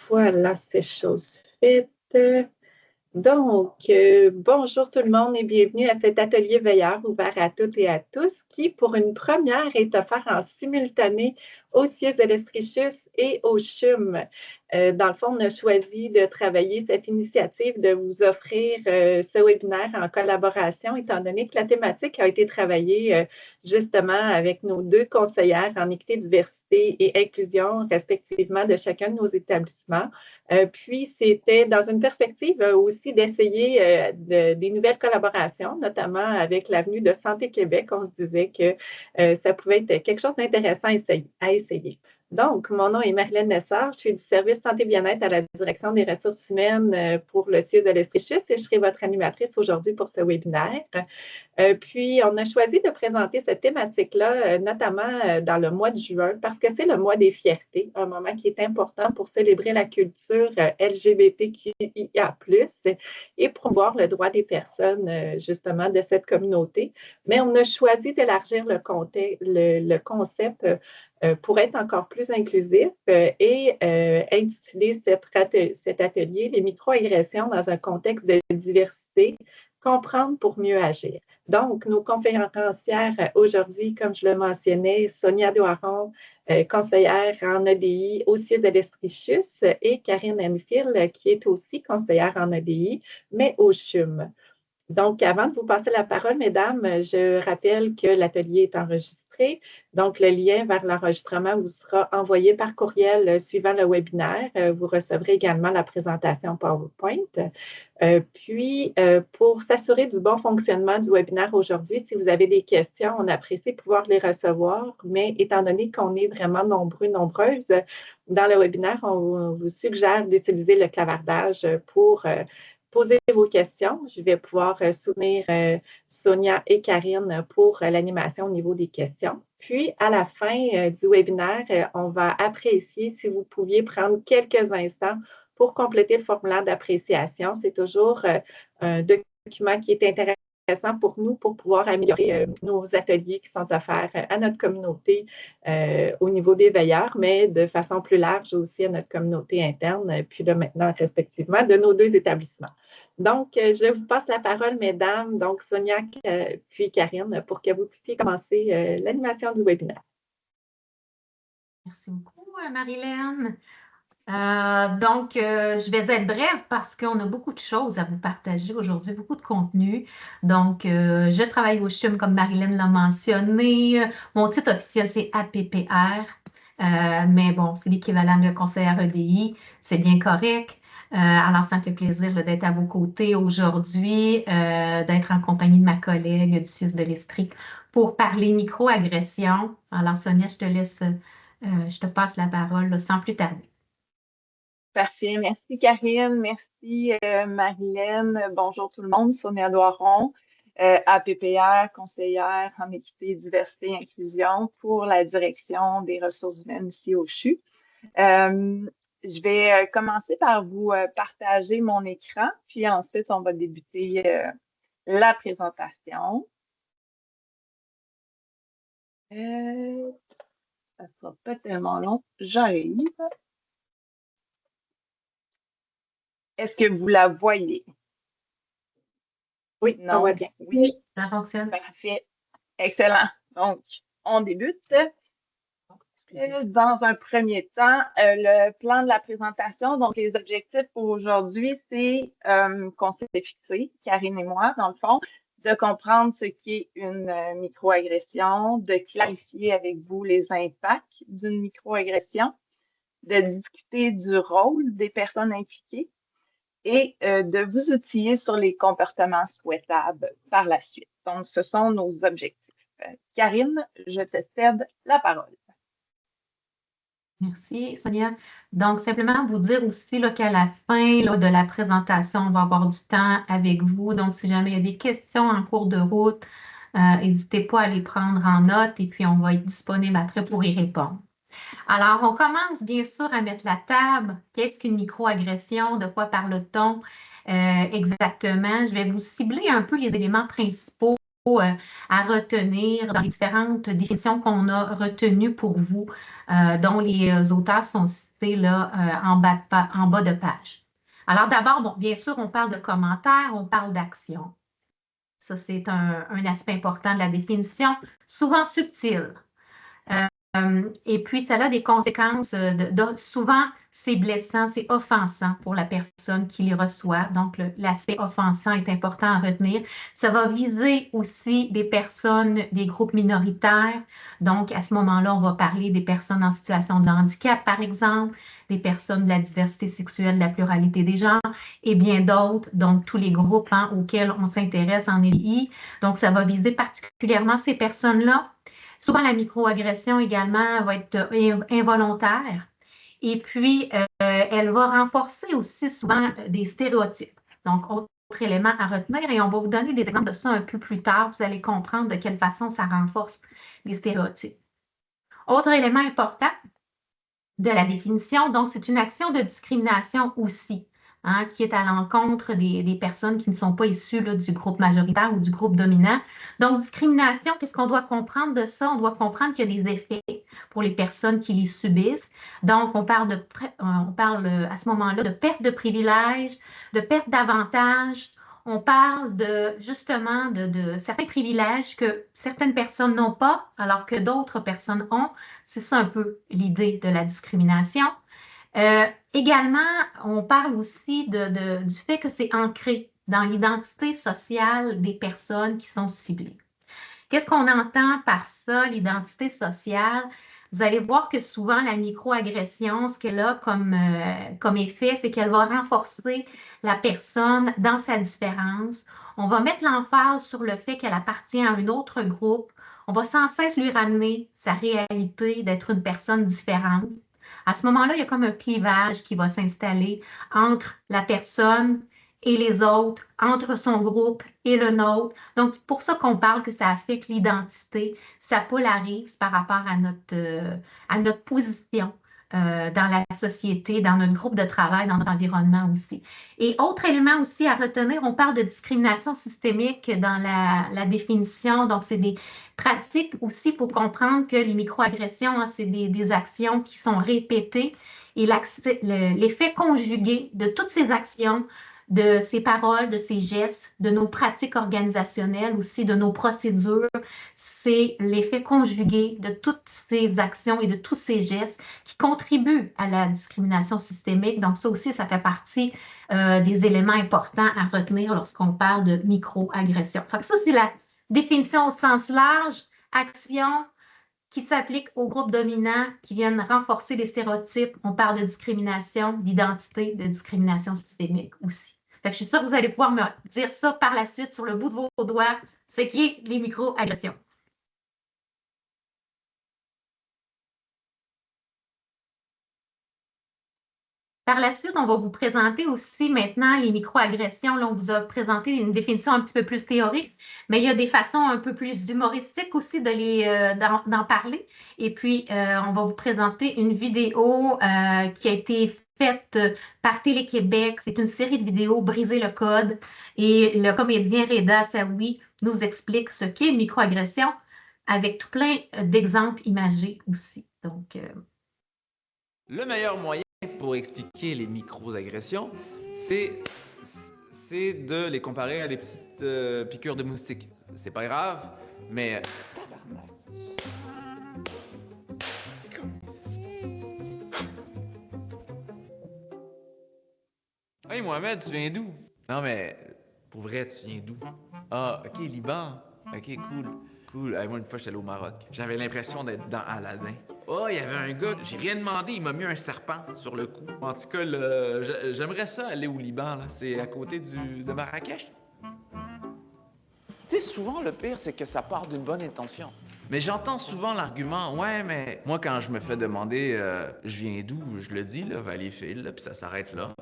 Voilà, c'est chose faite. Donc, bonjour tout le monde et bienvenue à cet atelier veilleur ouvert à toutes et à tous qui, pour une première, est offert en simultané au CIUS de l'Estrichus et au CHUM. Dans le fond, on a choisi de travailler cette initiative, de vous offrir ce webinaire en collaboration, étant donné que la thématique a été travaillée justement avec nos deux conseillères en équité, diversité et inclusion, respectivement, de chacun de nos établissements. Puis, c'était dans une perspective aussi d'essayer des nouvelles collaborations, notamment avec l'avenue de Santé Québec. On se disait que ça pouvait être quelque chose d'intéressant à essayer. Donc, mon nom est Marilyn Nessard, je suis du service santé bien-être à la direction des ressources humaines pour le CIUS de l'Estrichus et je serai votre animatrice aujourd'hui pour ce webinaire. Puis, on a choisi de présenter cette thématique-là, notamment dans le mois de juin, parce que c'est le mois des fiertés, un moment qui est important pour célébrer la culture LGBTQIA+, et promouvoir le droit des personnes, justement, de cette communauté. Mais on a choisi d'élargir le concept pour être encore plus inclusif et intituler cet atelier « Les microagressions dans un contexte de diversité, comprendre pour mieux agir ». Donc, nos conférencières aujourd'hui, comme je le mentionnais, Sonia Doiron, conseillère en ADI au CIUS de l'Estrichus, et Karine Enfield, qui est aussi conseillère en ADI, mais au CHUM. Donc, avant de vous passer la parole, mesdames, je rappelle que l'atelier est enregistré. Donc, le lien vers l'enregistrement vous sera envoyé par courriel suivant le webinaire. Vous recevrez également la présentation PowerPoint. Puis, pour s'assurer du bon fonctionnement du webinaire aujourd'hui, si vous avez des questions, on apprécie pouvoir les recevoir, mais étant donné qu'on est vraiment nombreuses, dans le webinaire, on vous suggère d'utiliser le clavardage pour poser vos questions. Je vais pouvoir soutenir Sonia et Karine pour l'animation au niveau des questions. Puis, à la fin du webinaire, on va apprécier si vous pouviez prendre quelques instants pour compléter le formulaire d'appréciation. C'est toujours un document qui est intéressant pour nous pour pouvoir améliorer nos ateliers qui sont offerts à notre communauté au niveau des veilleurs, mais de façon plus large aussi à notre communauté interne, puis là maintenant respectivement de nos deux établissements. Donc, je vous passe la parole, mesdames, donc Sonia puis Karine, pour que vous puissiez commencer l'animation du webinaire. Merci beaucoup, Marilyn. Donc, je vais être brève parce qu'on a beaucoup de choses à vous partager aujourd'hui, beaucoup de contenu. Donc, je travaille au CHUM comme Marilyn l'a mentionné. Mon titre officiel, c'est APPR, mais bon, c'est l'équivalent de conseillère EDI. C'est bien correct. Alors, ça me fait plaisir d'être à vos côtés aujourd'hui, d'être en compagnie de ma collègue du CIUS de l'Estrie pour parler microagression. Alors, Sonia, je te passe la parole là, sans plus tarder. Parfait. Merci, Karine. Merci, Marilyn. Bonjour tout le monde. Sonia Doiron, APPR, conseillère en équité, diversité et inclusion pour la direction des ressources humaines ici au CHU. Je vais commencer par vous partager mon écran, puis ensuite, on va débuter la présentation. Ça ne sera pas tellement long. J'arrive. Est-ce que vous la voyez? Oui, non, on voit bien. Oui, ça fonctionne. Parfait. Excellent. Donc, on débute. Dans un premier temps, le plan de la présentation, donc les objectifs pour aujourd'hui, c'est qu'on s'est fixé, Karine et moi, dans le fond, de comprendre ce qu'est une microagression, de clarifier avec vous les impacts d'une microagression, de discuter du rôle des personnes impliquées et de vous outiller sur les comportements souhaitables par la suite. Donc, ce sont nos objectifs. Karine, je te cède la parole. Merci, Sonia. Donc, simplement vous dire aussi qu'à la fin de la présentation, on va avoir du temps avec vous. Donc, si jamais il y a des questions en cours de route, n'hésitez pas à les prendre en note et puis on va être disponible après pour y répondre. Alors, on commence bien sûr à mettre la table. Qu'est-ce qu'une microagression? De quoi parle-t-on exactement? Je vais vous cibler un peu les éléments principaux à retenir dans les différentes définitions qu'on a retenues pour vous, dont les auteurs sont c'est là en bas de page. Alors d'abord, bon, bien sûr, on parle de commentaires, on parle d'actions. Ça, c'est un aspect important de la définition, souvent subtil. Et puis, ça a des conséquences. Souvent, c'est blessant, c'est offensant pour la personne qui les reçoit. Donc, l'aspect offensant est important à retenir. Ça va viser aussi des personnes, des groupes minoritaires. Donc, à ce moment-là, on va parler des personnes en situation de handicap, par exemple, des personnes de la diversité sexuelle, de la pluralité des genres et bien d'autres. Donc, tous les groupes auxquels on s'intéresse en EI. Donc, ça va viser particulièrement ces personnes-là. Souvent, la microagression également va être involontaire. Et puis, elle va renforcer aussi souvent des stéréotypes. Donc, autre élément à retenir, et on va vous donner des exemples de ça un peu plus tard. Vous allez comprendre de quelle façon ça renforce les stéréotypes. Autre élément important de la définition, donc, c'est une action de discrimination aussi. Qui est à l'encontre des personnes qui ne sont pas issues là, du groupe majoritaire ou du groupe dominant. Donc, discrimination, qu'est-ce qu'on doit comprendre de ça? On doit comprendre qu'il y a des effets pour les personnes qui les subissent. Donc, on parle à ce moment-là de perte de privilèges, de perte d'avantages. On parle justement de certains privilèges que certaines personnes n'ont pas, alors que d'autres personnes ont. C'est ça un peu l'idée de la discrimination. Également, on parle aussi du fait que c'est ancré dans l'identité sociale des personnes qui sont ciblées. Qu'est-ce qu'on entend par ça, l'identité sociale? Vous allez voir que souvent, la microagression, ce qu'elle a comme effet, c'est qu'elle va renforcer la personne dans sa différence. On va mettre l'emphase sur le fait qu'elle appartient à un autre groupe. On va sans cesse lui ramener sa réalité d'être une personne différente. À ce moment-là, il y a comme un clivage qui va s'installer entre la personne et les autres, entre son groupe et le nôtre. Donc, c'est pour ça qu'on parle que ça affecte l'identité, ça polarise par rapport à notre position dans la société, dans notre groupe de travail, dans notre environnement aussi. Et autre élément aussi à retenir, on parle de discrimination systémique dans la définition. Donc, c'est des pratiques aussi, il faut comprendre que les microagressions, c'est des actions qui sont répétées et l'effet conjugué de toutes ces actions, de ces paroles, de ces gestes, de nos pratiques organisationnelles, aussi de nos procédures, c'est l'effet conjugué de toutes ces actions et de tous ces gestes qui contribuent à la discrimination systémique. Donc, ça aussi, ça fait partie des éléments importants à retenir lorsqu'on parle de microagression. Ça, c'est la définition au sens large, action qui s'applique aux groupes dominants qui viennent renforcer les stéréotypes. On parle de discrimination, d'identité, de discrimination systémique aussi. Je suis sûre que vous allez pouvoir me dire ça par la suite sur le bout de vos doigts, ce qui est les microagressions. Par la suite, on va vous présenter aussi maintenant les microagressions. Là, on vous a présenté une définition un petit peu plus théorique, mais il y a des façons un peu plus humoristiques aussi d'en parler. Et puis, on va vous présenter une vidéo qui a été faite par Télé-Québec. C'est une série de vidéos Briser le code. Et le comédien Reda Saoui nous explique ce qu'est une microagression avec tout plein d'exemples imagés aussi. Donc, le meilleur moyen pour expliquer les micro-agressions, c'est de les comparer à des petites piqûres de moustiques. C'est pas grave, mais... Hey Mohamed, tu viens d'où? Non mais, pour vrai, tu viens d'où? Ah, ok, Liban. Ok, cool. Cool. Moi, une fois, j'étais allé au Maroc. J'avais l'impression d'être dans Aladdin. Oh, il y avait un gars, j'ai rien demandé, il m'a mis un serpent sur le cou. En tout cas, j'aimerais ça aller au Liban, là. C'est à côté de Marrakech. Tu sais, souvent, le pire, c'est que ça part d'une bonne intention. Mais j'entends souvent l'argument, ouais, mais moi, quand je me fais demander je viens d'où, je le dis, là, Valleyfield, là, puis ça s'arrête là.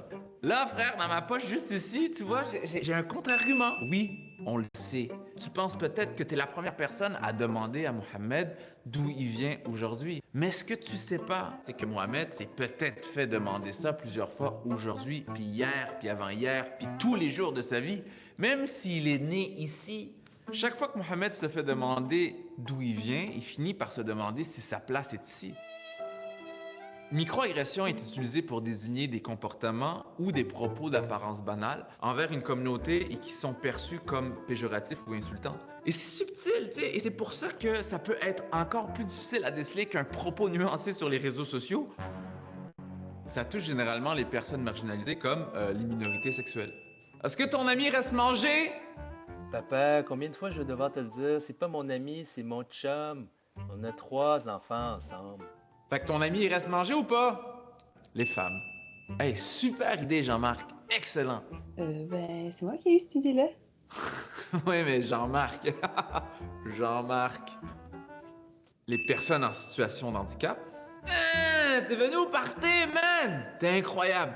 Là, frère, dans ma poche, juste ici, tu vois, j'ai un contre-argument. Oui, on le sait. Tu penses peut-être que tu es la première personne à demander à Mohamed d'où il vient aujourd'hui. Mais ce que tu sais pas, c'est que Mohamed s'est peut-être fait demander ça plusieurs fois aujourd'hui, puis hier, puis avant-hier, puis tous les jours de sa vie, même s'il est né ici. Chaque fois que Mohamed se fait demander d'où il vient, il finit par se demander si sa place est ici. Microagression est utilisée pour désigner des comportements ou des propos d'apparence banale envers une communauté et qui sont perçus comme péjoratifs ou insultants. Et c'est subtil, tu sais, et c'est pour ça que ça peut être encore plus difficile à déceler qu'un propos nuancé sur les réseaux sociaux. Ça touche généralement les personnes marginalisées comme les minorités sexuelles. Est-ce que ton ami reste manger? Papa, combien de fois je vais devoir te le dire? C'est pas mon ami, c'est mon chum. On a 3 enfants ensemble. Fait que ton ami il reste manger ou pas? Les femmes. Hey, super idée, Jean-Marc. Excellent. Ben, c'est moi qui ai eu cette idée-là. Oui, mais Jean-Marc. Jean-Marc. Les personnes en situation de handicap. T'es venu au party, man! T'es incroyable!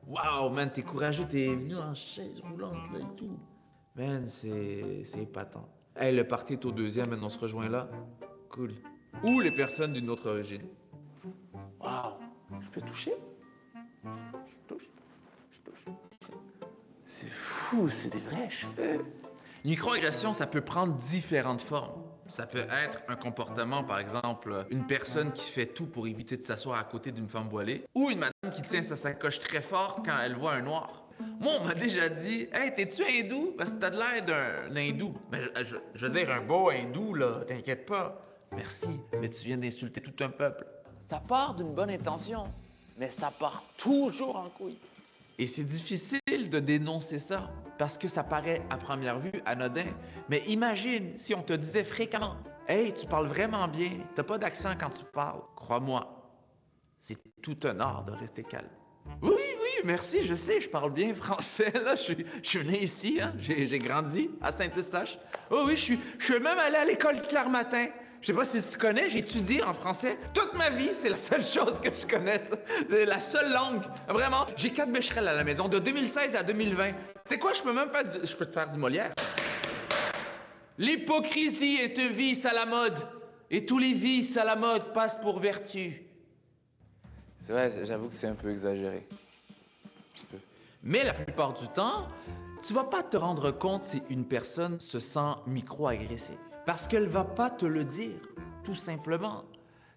Wow, man, t'es courageux, t'es venu en chaise roulante, là, et tout. Man, c'est épatant. Hey, le party est au 2e, man, on se rejoint là. Cool. Ou les personnes d'une autre origine. Wow, je peux toucher? Je touche. C'est fou, c'est des vrais cheveux. Une microagression, ça peut prendre différentes formes. Ça peut être un comportement, par exemple, une personne qui fait tout pour éviter de s'asseoir à côté d'une femme voilée, ou une madame qui tient sa sacoche très fort quand elle voit un noir. Moi, on m'a déjà dit « Hey, t'es-tu hindou? Parce que t'as de l'air d'un hindou. » Mais je veux dire, un beau hindou, là, t'inquiète pas. Merci, mais tu viens d'insulter tout un peuple. Ça part d'une bonne intention, mais ça part toujours en couille. Et c'est difficile de dénoncer ça, parce que ça paraît à première vue anodin. Mais imagine si on te disait fréquemment « Hey, tu parles vraiment bien, t'as pas d'accent quand tu parles. » Crois-moi, c'est tout un art de rester calme. Oui, merci, je sais, je parle bien français, là, je suis né ici, hein, j'ai grandi à Saint-Eustache. Oh oui, je suis même allé à l'école Claire-Matin. Je sais pas si tu connais, j'ai étudié en français toute ma vie, c'est la seule chose que je connaisse. C'est la seule langue, vraiment. J'ai 4 Becherel à la maison, de 2016 à 2020. Tu sais quoi, je peux te faire du Molière. L'hypocrisie est un vice à la mode, et tous les vices à la mode passent pour vertu. C'est vrai, j'avoue que c'est un peu exagéré. Un petit peu. Mais la plupart du temps, tu vas pas te rendre compte si une personne se sent micro-agressée. Parce qu'elle va pas te le dire, tout simplement.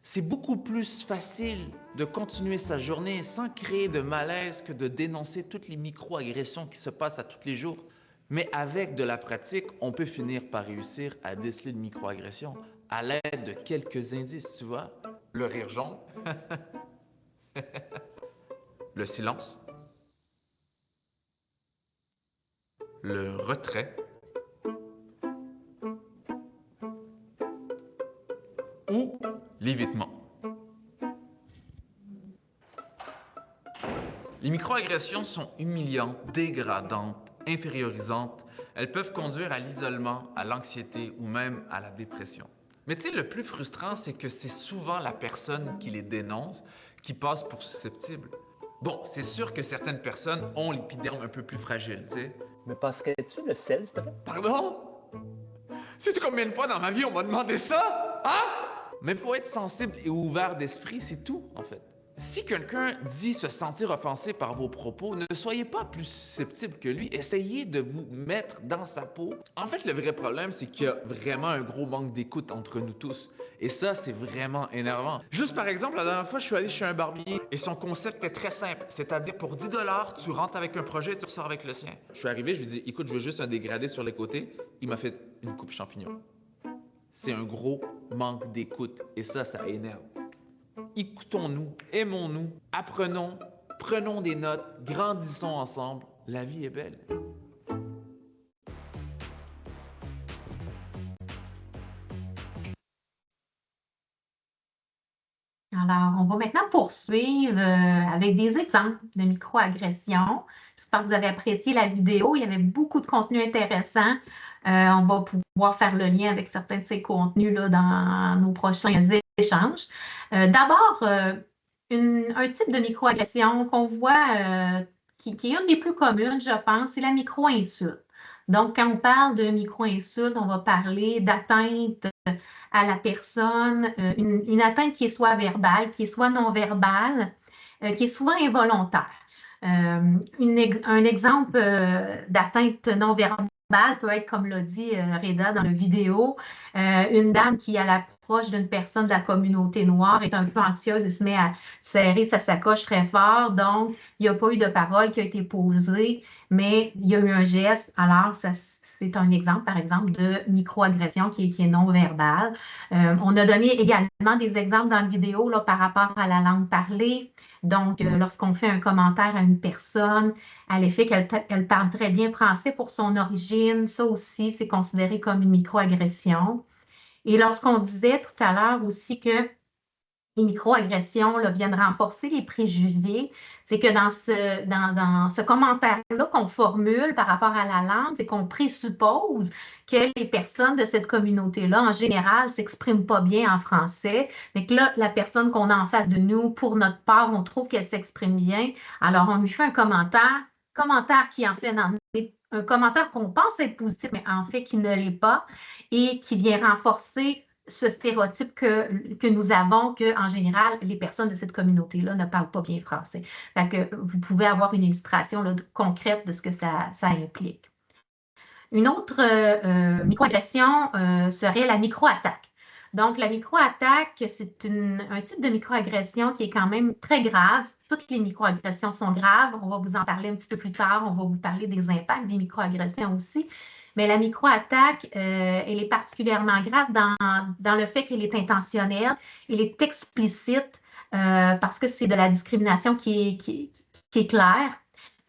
C'est beaucoup plus facile de continuer sa journée sans créer de malaise que de dénoncer toutes les micro-agressions qui se passent à tous les jours. Mais avec de la pratique, on peut finir par réussir à déceler une micro-agression à l'aide de quelques indices, tu vois. Le rire jaune, le silence, le retrait, ou l'évitement. Les microagressions sont humiliantes, dégradantes, infériorisantes. Elles peuvent conduire à l'isolement, à l'anxiété ou même à la dépression. Mais tu sais, le plus frustrant, c'est que c'est souvent la personne qui les dénonce qui passe pour susceptible. Bon, c'est sûr que certaines personnes ont l'épiderme un peu plus fragile, tu sais. Me passerais-tu le sel, s'il te plaît? Pardon? Sais-tu combien de fois dans ma vie on m'a demandé ça? Hein? Mais il faut être sensible et ouvert d'esprit, c'est tout, en fait. Si quelqu'un dit se sentir offensé par vos propos, ne soyez pas plus susceptible que lui. Essayez de vous mettre dans sa peau. En fait, le vrai problème, c'est qu'il y a vraiment un gros manque d'écoute entre nous tous. Et ça, c'est vraiment énervant. Juste par exemple, la dernière fois, je suis allé chez un barbier et son concept est très simple. C'est-à-dire, pour 10 $, tu rentres avec un projet et tu ressors avec le sien. Je suis arrivé, je lui ai dit, écoute, je veux juste un dégradé sur les côtés. Il m'a fait une coupe champignon. C'est un gros manque d'écoute et ça énerve. Écoutons-nous, aimons-nous, apprenons, prenons des notes, grandissons ensemble. La vie est belle. Alors, on va maintenant poursuivre avec des exemples de microagressions. J'espère que vous avez apprécié la vidéo. Il y avait beaucoup de contenu intéressant. On va pouvoir faire le lien avec certains de ces contenus là, dans nos prochains échanges. D'abord, un type de microagression qu'on voit qui est une des plus communes, je pense, c'est la micro-insulte. Donc, quand on parle de micro-insulte, on va parler d'atteinte à la personne, une atteinte qui est soit verbale, qui est soit non-verbale, qui est souvent involontaire. Un exemple d'atteinte non-verbale non-verbal peut être, comme l'a dit Reda dans la vidéo, une dame qui, à l'approche d'une personne de la communauté noire, est un peu anxieuse et se met à serrer sa sacoche très fort. Donc, il n'y a pas eu de parole qui a été posée, mais il y a eu un geste. Alors, c'est un exemple, par exemple, de microagression qui est non-verbale. On a donné également des exemples dans la vidéo là, par rapport à la langue parlée. Donc, lorsqu'on fait un commentaire à une personne, à l'effet qu'elle parle très bien français pour son origine, ça aussi, c'est considéré comme une microagression. Et lorsqu'on disait tout à l'heure aussi que les microagressions là, viennent renforcer les préjugés, c'est que dans ce commentaire-là qu'on formule par rapport à la langue, c'est qu'on présuppose que les personnes de cette communauté-là, en général, ne s'expriment pas bien en français. Mais que là, la personne qu'on a en face de nous, pour notre part, on trouve qu'elle s'exprime bien. Alors, on lui fait un commentaire qui en fait un commentaire qu'on pense être positif, mais en fait qui ne l'est pas, et qui vient renforcer ce stéréotype que nous avons, qu'en général, les personnes de cette communauté-là ne parlent pas bien français. Fait que vous pouvez avoir une illustration là, concrète de ce que ça implique. Une autre microagression serait la microattaque. Donc, la microattaque, c'est un type de microagression qui est quand même très grave. Toutes les microagressions sont graves. On va vous en parler un petit peu plus tard. On va vous parler des impacts des microagressions aussi. Mais la microattaque, elle est particulièrement grave dans le fait qu'elle est intentionnelle, elle est explicite parce que c'est de la discrimination qui est claire.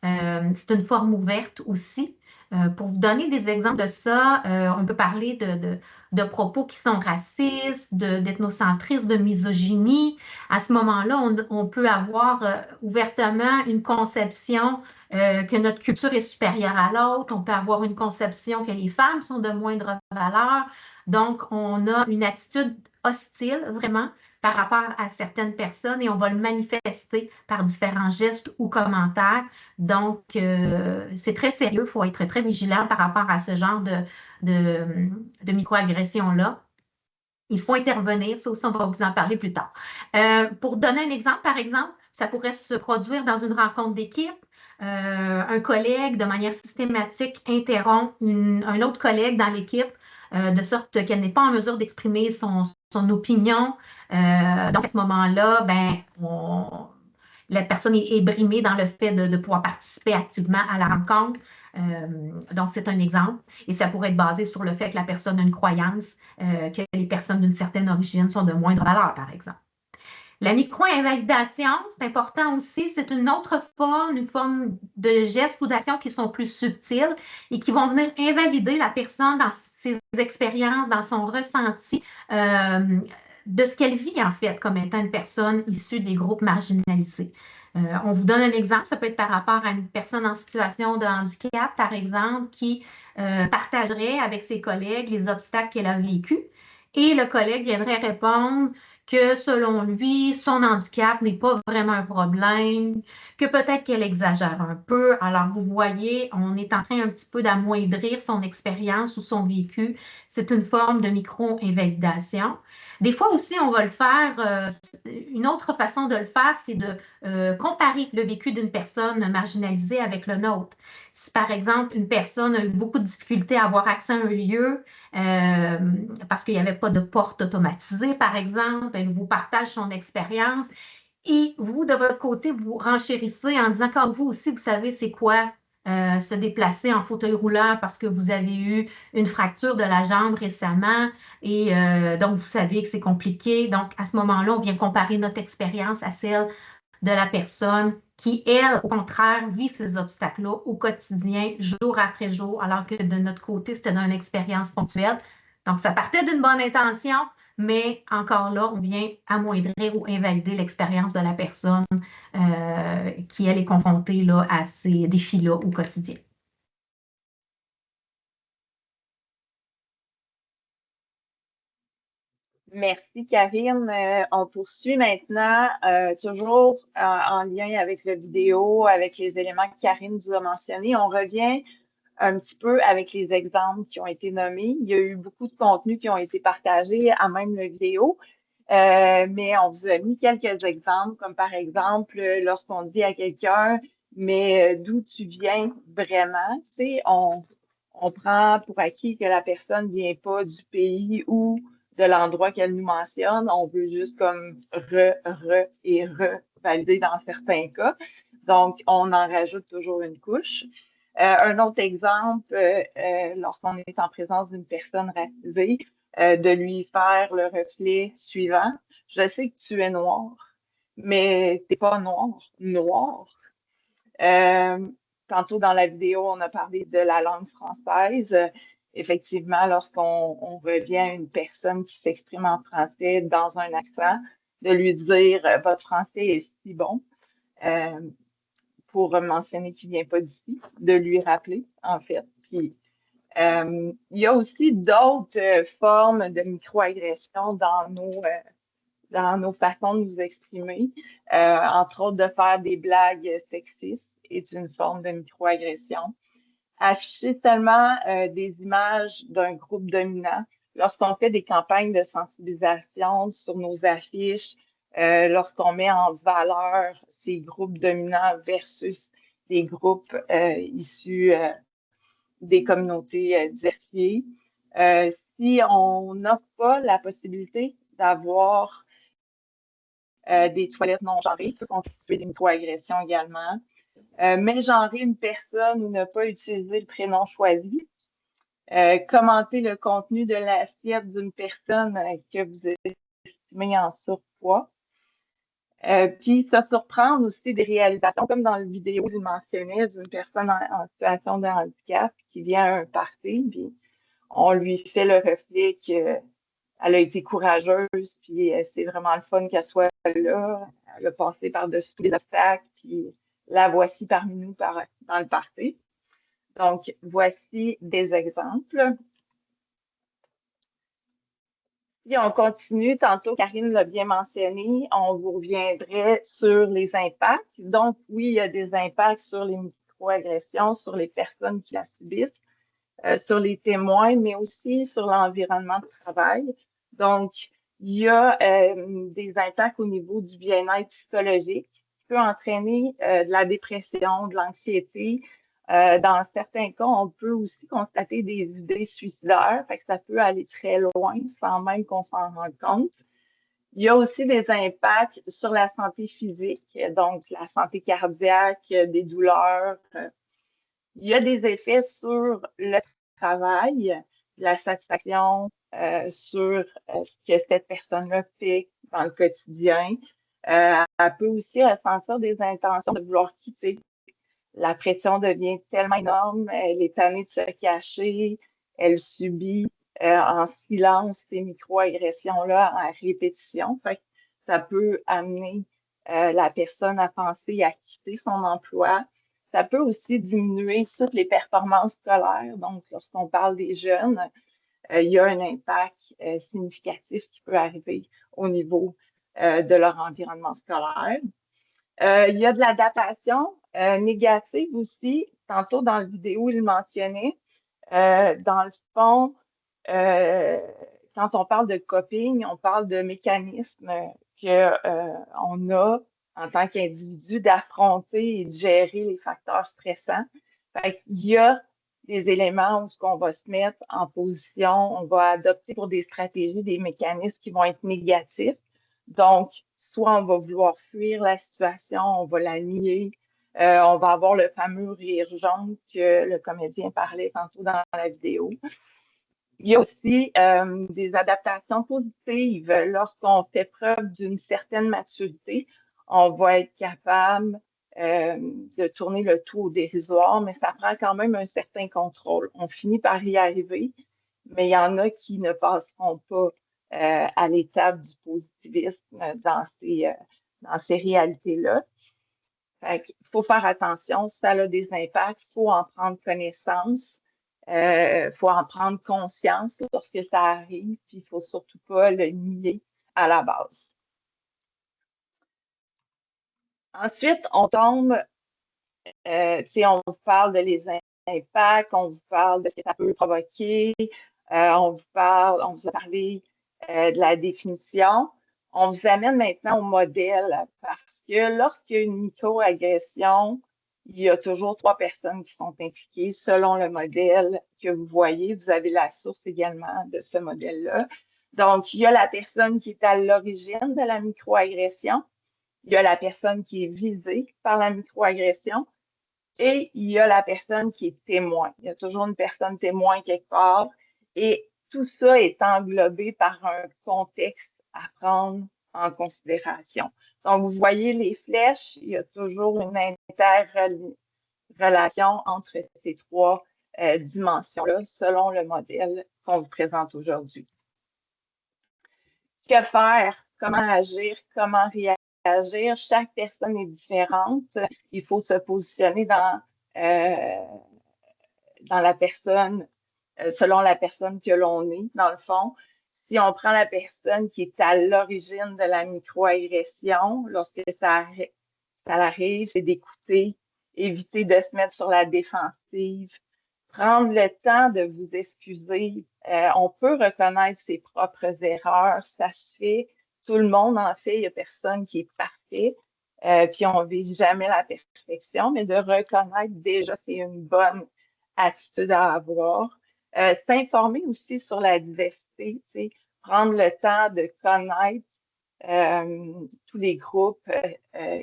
C'est une forme ouverte aussi. Pour vous donner des exemples de ça, on peut parler de propos qui sont racistes, d'ethnocentrisme, de misogynie. À ce moment-là, on peut avoir ouvertement une conception que notre culture est supérieure à l'autre. On peut avoir une conception que les femmes sont de moindre valeur. Donc, on a une attitude hostile, vraiment, par rapport à certaines personnes et on va le manifester par différents gestes ou commentaires. Donc, c'est très sérieux, il faut être très vigilant par rapport à ce genre de microagression-là. Il faut intervenir, ça aussi, on va vous en parler plus tard. Pour donner un exemple, par exemple, ça pourrait se produire dans une rencontre d'équipe. Un collègue, de manière systématique, interrompt un autre collègue dans l'équipe de sorte qu'elle n'est pas en mesure d'exprimer son opinion. Donc, à ce moment-là, la personne est brimée dans le fait de pouvoir participer activement à la rencontre. Donc, c'est un exemple. Et ça pourrait être basé sur le fait que la personne a une croyance que les personnes d'une certaine origine sont de moindre valeur, par exemple. La micro-invalidation, c'est important aussi, c'est une autre forme, une forme de gestes ou d'actions qui sont plus subtiles et qui vont venir invalider la personne dans ses expériences, dans son ressenti de ce qu'elle vit en fait comme étant une personne issue des groupes marginalisés. On vous donne un exemple, ça peut être par rapport à une personne en situation de handicap, par exemple, qui partagerait avec ses collègues les obstacles qu'elle a vécus et le collègue viendrait répondre que selon lui, son handicap n'est pas vraiment un problème, que peut-être qu'elle exagère un peu. Alors, vous voyez, on est en train un petit peu d'amoindrir son expérience ou son vécu. C'est une forme de micro-invalidation. Des fois aussi, on va le faire, une autre façon de le faire, c'est de comparer le vécu d'une personne marginalisée avec le nôtre. Si par exemple, une personne a eu beaucoup de difficultés à avoir accès à un lieu, parce qu'il n'y avait pas de porte automatisée, par exemple, elle vous partage son expérience et vous, de votre côté, vous renchérissez en disant quand vous aussi, vous savez c'est quoi se déplacer en fauteuil roulant parce que vous avez eu une fracture de la jambe récemment et donc vous savez que c'est compliqué. Donc, à ce moment-là, on vient comparer notre expérience à celle de la personne qui, elle, au contraire, vit ces obstacles-là au quotidien, jour après jour, alors que de notre côté, c'était une expérience ponctuelle. Donc, ça partait d'une bonne intention, mais encore là, on vient amoindrir ou invalider l'expérience de la personne qui, elle, est confrontée là, à ces défis-là au quotidien. Merci, Karine. On poursuit maintenant, toujours en lien avec la vidéo, avec les éléments que Karine nous a mentionnés. On revient un petit peu avec les exemples qui ont été nommés. Il y a eu beaucoup de contenus qui ont été partagés à même la vidéo, mais on vous a mis quelques exemples, comme par exemple, lorsqu'on dit à quelqu'un, mais d'où tu viens vraiment, tu sais, On prend pour acquis que la personne ne vient pas du pays ou de l'endroit qu'elle nous mentionne. On veut juste comme valider dans certains cas. Donc, on en rajoute toujours une couche. Un autre exemple, lorsqu'on est en présence d'une personne racisée, de lui faire le reflet suivant. Je sais que tu es noir, mais t'es pas noir. Tantôt dans la vidéo, on a parlé de la langue française. Effectivement, lorsqu'on revient à une personne qui s'exprime en français dans un accent, de lui dire votre français est si bon, pour mentionner qu'il ne vient pas d'ici, de lui rappeler, en fait. Puis, il y a aussi d'autres formes de microagressions dans nos façons de nous exprimer. Entre autres, de faire des blagues sexistes est une forme de microagression. Afficher seulement des images d'un groupe dominant. Lorsqu'on fait des campagnes de sensibilisation sur nos affiches, lorsqu'on met en valeur ces groupes dominants versus des groupes issus des communautés diversifiées. Si on n'offre pas la possibilité d'avoir des toilettes non genrées, peut constituer des microagressions également. Mégenrer une personne ou ne pas utiliser le prénom choisi. Commenter le contenu de l'assiette d'une personne que vous estimez en surpoids. Puis se surprendre aussi des réalisations, comme dans la vidéo, vous mentionnez, d'une personne en situation de handicap qui vient à un party, puis on lui fait le reflet qu'elle a été courageuse, puis c'est vraiment le fun qu'elle soit là. Elle a passé par-dessus les obstacles, puis la voici parmi nous dans le party. Donc, voici des exemples. Puis on continue, tantôt Karine l'a bien mentionné, on vous reviendrait sur les impacts. Donc, oui, il y a des impacts sur les microagressions, sur les personnes qui la subissent, sur les témoins, mais aussi sur l'environnement de travail. Donc, il y a des impacts au niveau du bien-être psychologique qui peut entraîner de la dépression, de l'anxiété. Dans certains cas, on peut aussi constater des idées suicidaires, fait que ça peut aller très loin sans même qu'on s'en rende compte. Il y a aussi des impacts sur la santé physique, donc la santé cardiaque, des douleurs. Il y a des effets sur le travail, la satisfaction sur ce que cette personne-là fait dans le quotidien. Elle peut aussi ressentir des intentions de vouloir quitter. La pression devient tellement énorme, elle est tannée de se cacher, elle subit en silence ces microagressions-là en répétition. Fait que ça peut amener la personne à penser à quitter son emploi. Ça peut aussi diminuer toutes les performances scolaires. Donc, lorsqu'on parle des jeunes, il y a un impact significatif qui peut arriver au niveau de leur environnement scolaire. Il y a de l'adaptation négative aussi. Tantôt dans la vidéo, il mentionnait. Dans le fond, quand on parle de coping, on parle de mécanismes qu'on a en tant qu'individu d'affronter et de gérer les facteurs stressants. Fait qu'il y a des éléments où on va se mettre en position, on va adopter pour des stratégies, des mécanismes qui vont être négatifs. Donc, soit on va vouloir fuir la situation, on va la nier, on va avoir le fameux rire jaune que le comédien parlait tantôt dans la vidéo. Il y a aussi des adaptations positives. Lorsqu'on fait preuve d'une certaine maturité, on va être capable de tourner le tout au dérisoire, mais ça prend quand même un certain contrôle. On finit par y arriver, mais il y en a qui ne passeront pas à l'étape du positivisme dans ces réalités-là. Il faut faire attention, ça a des impacts, il faut en prendre connaissance. Il faut en prendre conscience lorsque ça arrive, puis il ne faut surtout pas le nier à la base. Ensuite, on tombe, on vous parle de les impacts, on vous parle de ce que ça peut provoquer, on vous a parlé de la définition. On vous amène maintenant au modèle parce que lorsqu'il y a une microagression, il y a toujours 3 personnes qui sont impliquées selon le modèle que vous voyez. Vous avez la source également de ce modèle-là. Donc, il y a la personne qui est à l'origine de la microagression, il y a la personne qui est visée par la microagression et il y a la personne qui est témoin. Il y a toujours une personne témoin quelque part et tout ça est englobé par un contexte à prendre en considération. Donc, vous voyez les flèches, il y a toujours une interrelation entre ces 3 dimensions-là selon le modèle qu'on vous présente aujourd'hui. Que faire? Comment agir? Comment réagir? Chaque personne est différente. Il faut se positionner dans la personne, selon la personne que l'on est, dans le fond. Si on prend la personne qui est à l'origine de la microagression, lorsque ça arrive, c'est d'écouter, éviter de se mettre sur la défensive, prendre le temps de vous excuser. On peut reconnaître ses propres erreurs, ça se fait. Tout le monde en fait, il n'y a personne qui est parfait. Puis on ne vise jamais la perfection, mais de reconnaître déjà, c'est une bonne attitude à avoir. S'informer aussi sur la diversité, prendre le temps de connaître tous les groupes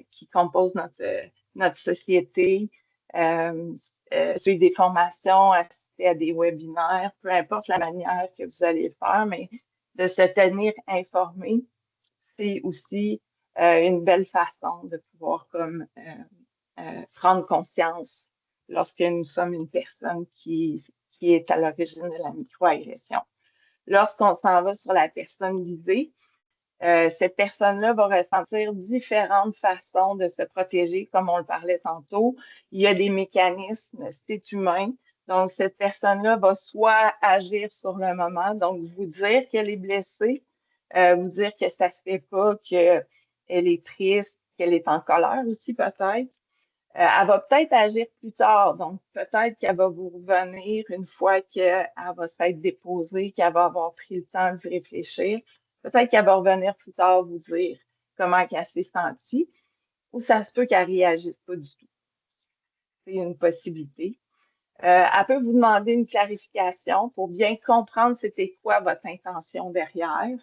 qui composent notre société, suivre des formations, assister à des webinaires, peu importe la manière que vous allez le faire, mais de se tenir informé, c'est aussi une belle façon de pouvoir prendre conscience lorsque nous sommes une personne qui est à l'origine de la microagression. Lorsqu'on s'en va sur la personne visée, cette personne-là va ressentir différentes façons de se protéger, comme on le parlait tantôt. Il y a des mécanismes, c'est humain. Donc, cette personne-là va soit agir sur le moment, donc vous dire qu'elle est blessée, vous dire que ça se fait pas, qu'elle est triste, qu'elle est en colère aussi peut-être. Elle va peut-être agir plus tard, donc peut-être qu'elle va vous revenir une fois qu'elle va s'être déposée, qu'elle va avoir pris le temps d'y réfléchir. Peut-être qu'elle va revenir plus tard vous dire comment elle s'est sentie, ou ça se peut qu'elle ne réagisse pas du tout. C'est une possibilité. Elle peut vous demander une clarification pour bien comprendre c'était quoi votre intention derrière.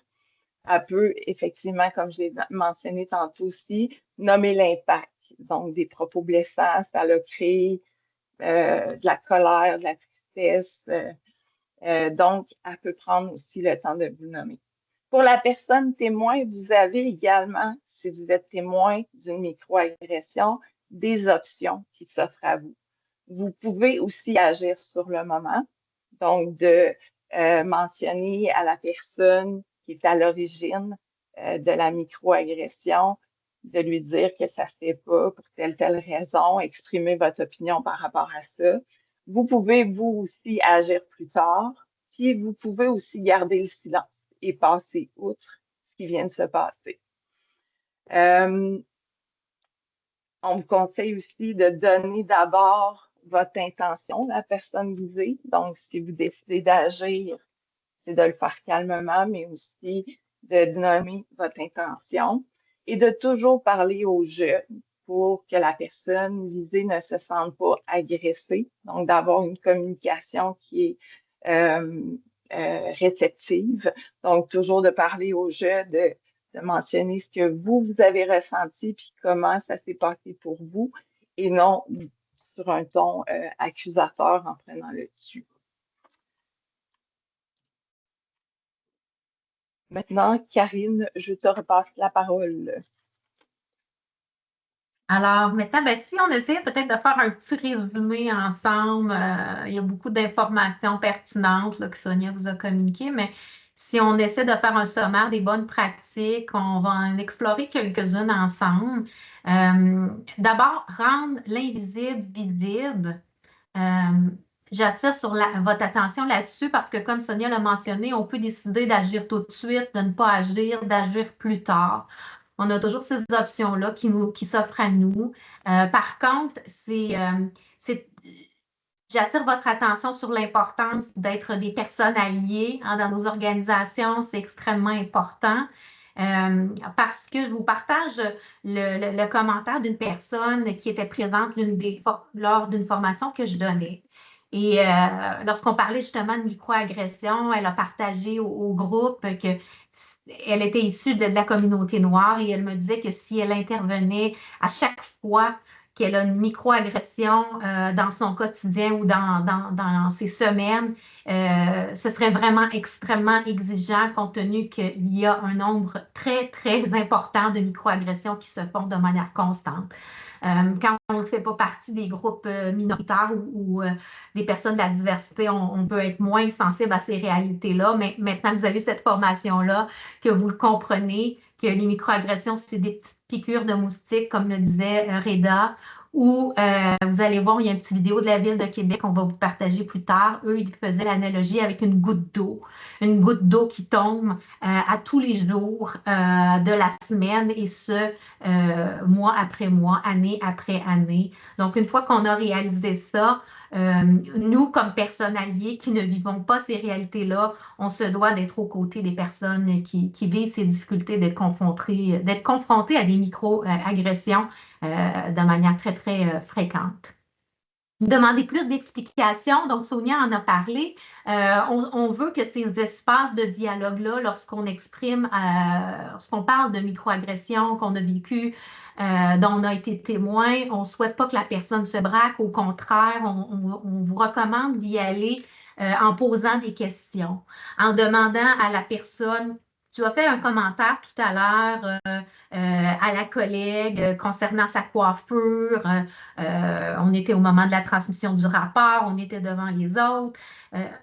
Elle peut effectivement, comme je l'ai mentionné tantôt aussi, nommer l'impact. Donc, des propos blessants, ça a créé de la colère, de la tristesse. Donc, elle peut prendre aussi le temps de vous nommer. Pour la personne témoin, vous avez également, si vous êtes témoin d'une microagression, des options qui s'offrent à vous. Vous pouvez aussi agir sur le moment, donc de mentionner à la personne qui est à l'origine de la microagression, de lui dire que ça ne se fait pas pour telle raison, exprimer votre opinion par rapport à ça. Vous pouvez, vous aussi, agir plus tard, puis vous pouvez aussi garder le silence et passer outre ce qui vient de se passer. On vous conseille aussi de donner d'abord votre intention à la personne visée. Donc, si vous décidez d'agir, c'est de le faire calmement, mais aussi de nommer votre intention et de toujours parler au jeu pour que la personne visée ne se sente pas agressée. Donc, d'avoir une communication qui est réceptive. Donc, toujours de parler au jeu, de mentionner ce que vous avez ressenti puis comment ça s'est passé pour vous et non sur un ton accusateur en prenant le dessus. Maintenant, Karine, je te repasse la parole. Alors, maintenant, si on essaie peut-être de faire un petit résumé ensemble, il y a beaucoup d'informations pertinentes là, que Sonia vous a communiquées, mais si on essaie de faire un sommaire des bonnes pratiques, on va en explorer quelques-unes ensemble. D'abord, rendre l'invisible visible. J'attire votre attention là-dessus parce que, comme Sonia l'a mentionné, on peut décider d'agir tout de suite, de ne pas agir, d'agir plus tard. On a toujours ces options-là qui s'offrent à nous. Par contre, j'attire votre attention sur l'importance d'être des personnes alliées dans nos organisations. C'est extrêmement important. parce que je vous partage le commentaire d'une personne qui était présente lors d'une formation que je donnais. Et lorsqu'on parlait justement de microagression, elle a partagé au groupe qu'elle était issue de la communauté noire et elle me disait que si elle intervenait à chaque fois qu'elle a une microagression dans son quotidien ou dans ses semaines, ce serait vraiment extrêmement exigeant compte tenu qu'il y a un nombre très, très important de microagressions qui se font de manière constante. Quand on ne fait pas partie des groupes minoritaires ou des personnes de la diversité, on peut être moins sensible à ces réalités-là. Mais maintenant que vous avez cette formation-là, que vous le comprenez, que les microagressions, c'est des petites piqûres de moustiques, comme le disait Reda, ou vous allez voir, il y a une petite vidéo de la Ville de Québec qu'on va vous partager plus tard. Eux, ils faisaient l'analogie avec une goutte d'eau qui tombe à tous les jours de la semaine et ce, mois après mois, année après année. Donc, une fois qu'on a réalisé ça, nous, comme personnes alliées qui ne vivons pas ces réalités-là, on se doit d'être aux côtés des personnes qui vivent ces difficultés, d'être confrontés à des micro-agressions de manière très, très fréquente. Demander plus d'explications, donc Sonia en a parlé. On veut que ces espaces de dialogue-là, lorsqu'on parle de microagressions qu'on a vécues, dont on a été témoin, on ne souhaite pas que la personne se braque. Au contraire, on vous recommande d'y aller en posant des questions, en demandant à la personne. Tu as fait un commentaire tout à l'heure à la collègue concernant sa coiffure. On était au moment de la transmission du rapport, on était devant les autres.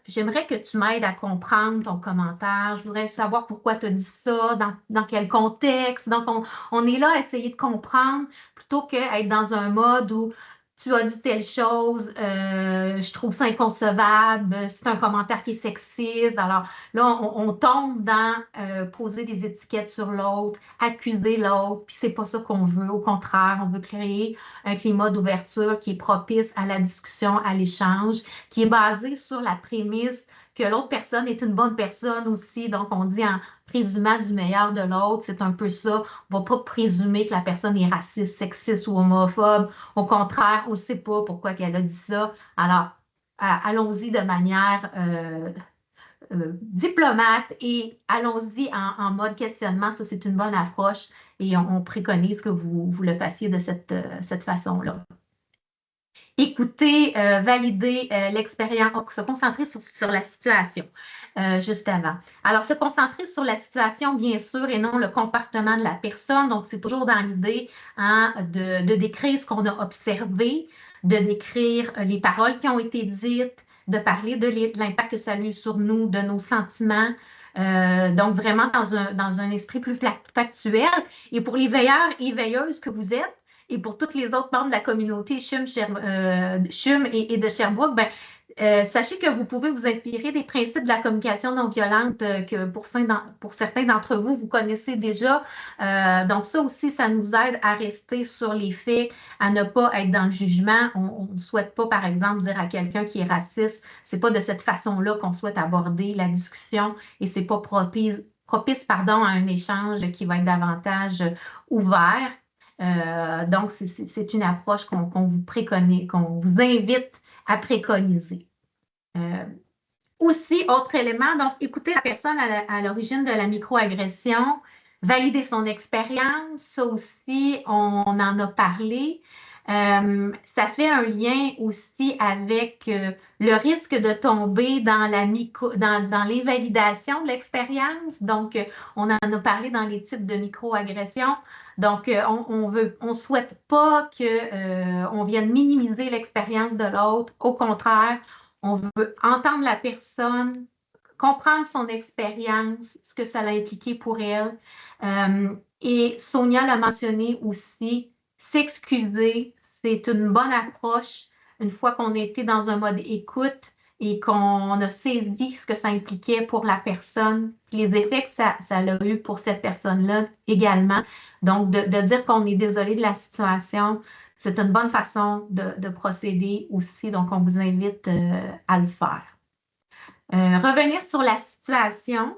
J'aimerais que tu m'aides à comprendre ton commentaire. Je voudrais savoir pourquoi tu as dit ça, dans quel contexte. Donc, on est là à essayer de comprendre plutôt qu'être dans un mode où tu as dit telle chose, je trouve ça inconcevable, c'est un commentaire qui est sexiste. Alors là, on tombe dans poser des étiquettes sur l'autre, accuser l'autre, puis c'est pas ça qu'on veut. Au contraire, on veut créer un climat d'ouverture qui est propice à la discussion, à l'échange, qui est basé sur la prémisse que l'autre personne est une bonne personne aussi. Donc, on dit en présumant du meilleur de l'autre, c'est un peu ça. On ne va pas présumer que la personne est raciste, sexiste ou homophobe. Au contraire, on ne sait pas pourquoi elle a dit ça. Alors, allons-y de manière diplomate et allons-y en mode questionnement. Ça, c'est une bonne approche et on préconise que vous le fassiez de cette façon-là. Écouter, valider l'expérience, se concentrer sur la situation, juste avant. Alors, se concentrer sur la situation, bien sûr, et non le comportement de la personne. Donc, c'est toujours dans l'idée de décrire ce qu'on a observé, de décrire les paroles qui ont été dites, de parler de l'impact que ça a eu sur nous, de nos sentiments. Donc, vraiment dans un esprit plus factuel. Et pour les veilleurs et veilleuses que vous êtes, et pour tous les autres membres de la communauté CHUM et de Sherbrooke, sachez que vous pouvez vous inspirer des principes de la communication non violente que pour certains d'entre vous, vous connaissez déjà. Donc ça aussi, ça nous aide à rester sur les faits, à ne pas être dans le jugement. On ne souhaite pas, par exemple, dire à quelqu'un qui est raciste, c'est pas de cette façon-là qu'on souhaite aborder la discussion et c'est pas propice à un échange qui va être davantage ouvert. Donc, c'est une approche qu'on vous invite à préconiser. Aussi, autre élément, donc écouter la personne à l'origine de la microagression, valider son expérience, ça aussi, on en a parlé. Ça fait un lien aussi avec le risque de tomber dans l'invalidation de l'expérience. Donc, on en a parlé dans les types de microagressions. Donc, on souhaite pas qu'on vienne minimiser l'expérience de l'autre. Au contraire, on veut entendre la personne, comprendre son expérience, ce que ça a impliqué pour elle. Et Sonia l'a mentionné aussi, s'excuser, c'est une bonne approche une fois qu'on a été dans un mode écoute et qu'on a saisi ce que ça impliquait pour la personne, les effets que ça a eu pour cette personne-là également. Donc, de dire qu'on est désolé de la situation, c'est une bonne façon de procéder aussi. Donc, on vous invite à le faire. Revenir sur la situation.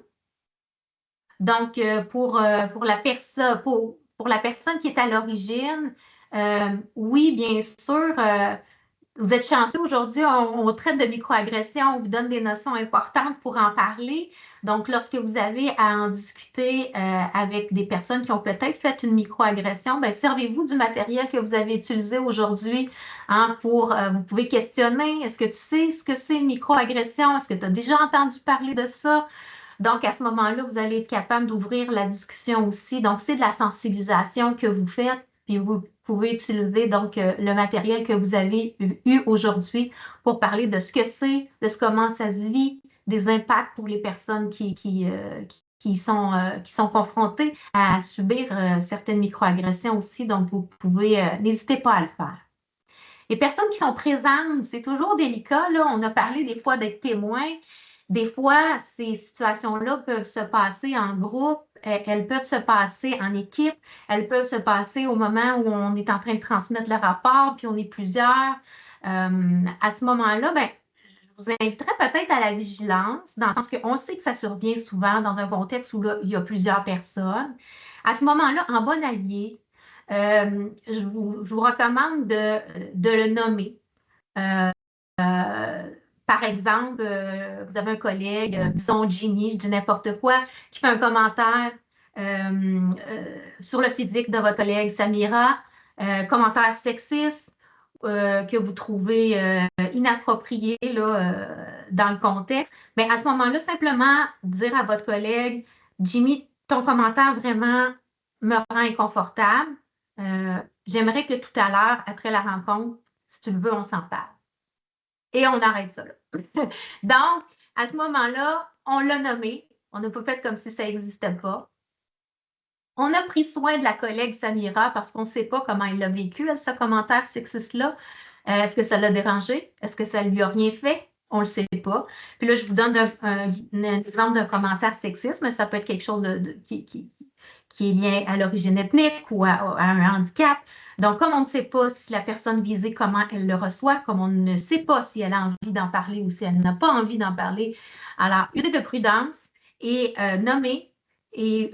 Donc, pour la personne qui est à l'origine, oui, bien sûr, vous êtes chanceux aujourd'hui, on traite de microagression, on vous donne des notions importantes pour en parler. Donc, lorsque vous avez à en discuter avec des personnes qui ont peut-être fait une microagression, bien, servez-vous du matériel que vous avez utilisé aujourd'hui hein, vous pouvez questionner, est-ce que tu sais ce que c'est une microagression? Est-ce que tu as déjà entendu parler de ça? Donc, à ce moment-là, vous allez être capable d'ouvrir la discussion aussi. Donc, c'est de la sensibilisation que vous faites, puis vous pouvez utiliser donc le matériel que vous avez eu aujourd'hui pour parler de ce que c'est, comment ça se vit, des impacts pour les personnes qui sont confrontées à subir certaines microagressions aussi. Donc, vous pouvez, n'hésitez pas à le faire. Les personnes qui sont présentes, c'est toujours délicat. Là. On a parlé des fois d'être témoin. Des fois, ces situations-là peuvent se passer en groupe, elles peuvent se passer en équipe, elles peuvent se passer au moment où on est en train de transmettre le rapport, puis on est plusieurs. À ce moment-là, ben, je vous inviterais peut-être à la vigilance, dans le sens qu'on sait que ça survient souvent dans un contexte où là, il y a plusieurs personnes. À ce moment-là, en bon allié, je vous recommande de le nommer. Par exemple, vous avez un collègue, disons Jimmy, je dis n'importe quoi, qui fait un commentaire sur le physique de votre collègue Samira, commentaire sexiste que vous trouvez inapproprié là, dans le contexte. Mais à ce moment-là, simplement dire à votre collègue, Jimmy, ton commentaire vraiment me rend inconfortable. J'aimerais que tout à l'heure, après la rencontre, si tu le veux, on s'en parle. Et on arrête ça là. Donc, à ce moment-là, on l'a nommé. On n'a pas fait comme si ça n'existait pas. On a pris soin de la collègue Samira parce qu'on ne sait pas comment elle l'a vécu, ce commentaire sexiste-là. Est-ce que ça l'a dérangé? Est-ce que ça ne lui a rien fait? On ne le sait pas. Puis là, je vous donne un exemple d'un commentaire sexiste, mais ça peut être quelque chose qui est lié à l'origine ethnique ou à un handicap. Donc, comme on ne sait pas si la personne visée, comment elle le reçoit, comme on ne sait pas si elle a envie d'en parler ou si elle n'a pas envie d'en parler, alors, usez de prudence et nommer et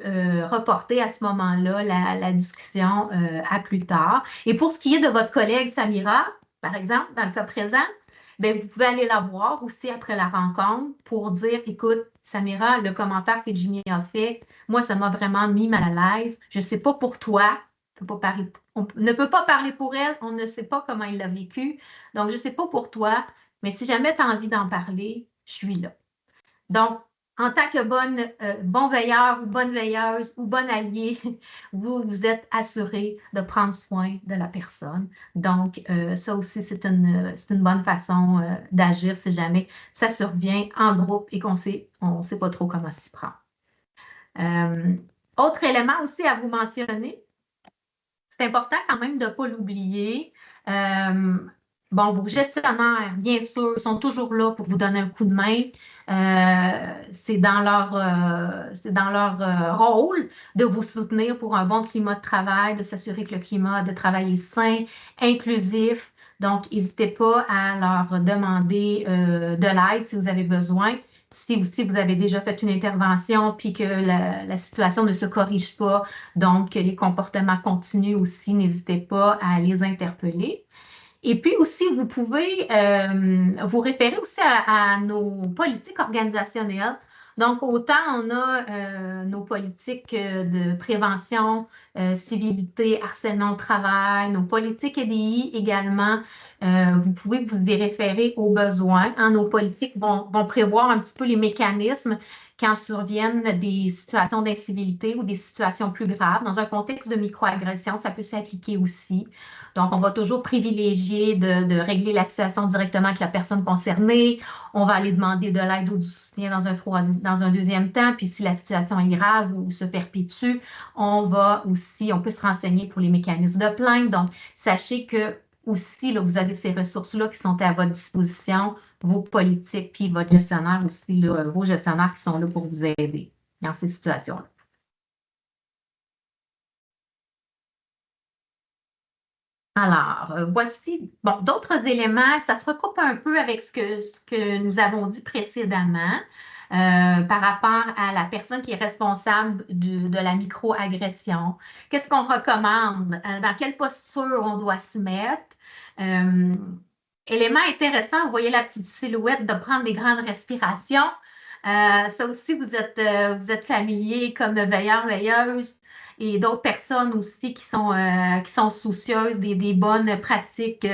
reporter à ce moment-là la discussion à plus tard. Et pour ce qui est de votre collègue Samira, par exemple, dans le cas présent, bien, vous pouvez aller la voir aussi après la rencontre pour dire, écoute, Samira, le commentaire que Jimmy a fait, moi, ça m'a vraiment mis mal à l'aise. Je ne sais pas pour toi, on ne peut pas parler pour elle, on ne sait pas comment il l'a vécu. Donc, je ne sais pas pour toi, mais si jamais tu as envie d'en parler, je suis là. Donc, en tant que bon veilleur ou bonne veilleuse ou bon allié, vous êtes assuré de prendre soin de la personne. Donc, ça aussi, c'est une bonne façon d'agir si jamais ça survient en groupe et qu'on ne sait pas trop comment s'y prendre. Autre élément aussi à vous mentionner, c'est important quand même de ne pas l'oublier. Bon, vos gestionnaires, bien sûr, sont toujours là pour vous donner un coup de main. C'est dans leur rôle de vous soutenir pour un bon climat de travail, de s'assurer que le climat de travail est sain, inclusif. Donc, n'hésitez pas à leur demander de l'aide si vous avez besoin. Si aussi vous avez déjà fait une intervention puis que la situation ne se corrige pas, donc les comportements continuent aussi, n'hésitez pas à les interpeller. Et puis aussi, vous pouvez vous référer aussi à nos politiques organisationnelles. Donc, autant on a nos politiques de prévention, civilité, harcèlement au travail, nos politiques EDI également. Vous pouvez vous y référer aux besoins. Hein. Nos politiques vont prévoir un petit peu les mécanismes quand surviennent des situations d'incivilité ou des situations plus graves. Dans un contexte de microagression, ça peut s'appliquer aussi. Donc, on va toujours privilégier de régler la situation directement avec la personne concernée. On va aller demander de l'aide ou du soutien dans un deuxième temps. Puis, si la situation est grave ou se perpétue, on peut se renseigner pour les mécanismes de plainte. Donc, sachez que aussi, là, vous avez ces ressources-là qui sont à votre disposition, vos politiques, puis votre gestionnaire aussi, là, vos gestionnaires qui sont là pour vous aider dans ces situations-là. Alors, voici d'autres éléments. Ça se recoupe un peu avec ce que nous avons dit précédemment. par rapport à la personne qui est responsable de la microagression. Qu'est-ce qu'on recommande? Dans quelle posture on doit se mettre? Élément intéressant, vous voyez la petite silhouette de prendre des grandes respirations. Ça aussi, vous êtes familier comme veilleur, veilleuse et d'autres personnes aussi qui sont soucieuses des bonnes pratiques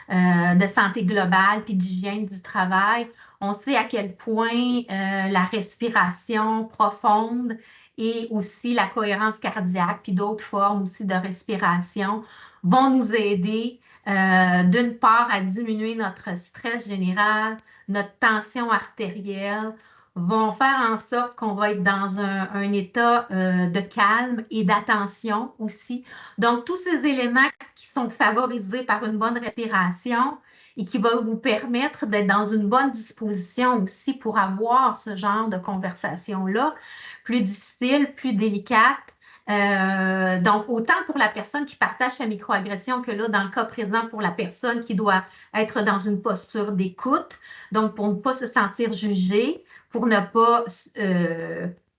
de santé globale puis d'hygiène du travail. On sait à quel point la respiration profonde et aussi la cohérence cardiaque puis d'autres formes aussi de respiration vont nous aider d'une part à diminuer notre stress général, notre tension artérielle, vont faire en sorte qu'on va être dans un état de calme et d'attention aussi. Donc, tous ces éléments qui sont favorisés par une bonne respiration et qui vont vous permettre d'être dans une bonne disposition aussi pour avoir ce genre de conversation-là, plus difficile, plus délicate. Donc, autant pour la personne qui partage sa microagression que là, dans le cas présent, pour la personne qui doit être dans une posture d'écoute, donc pour ne pas se sentir jugée, pour ne pas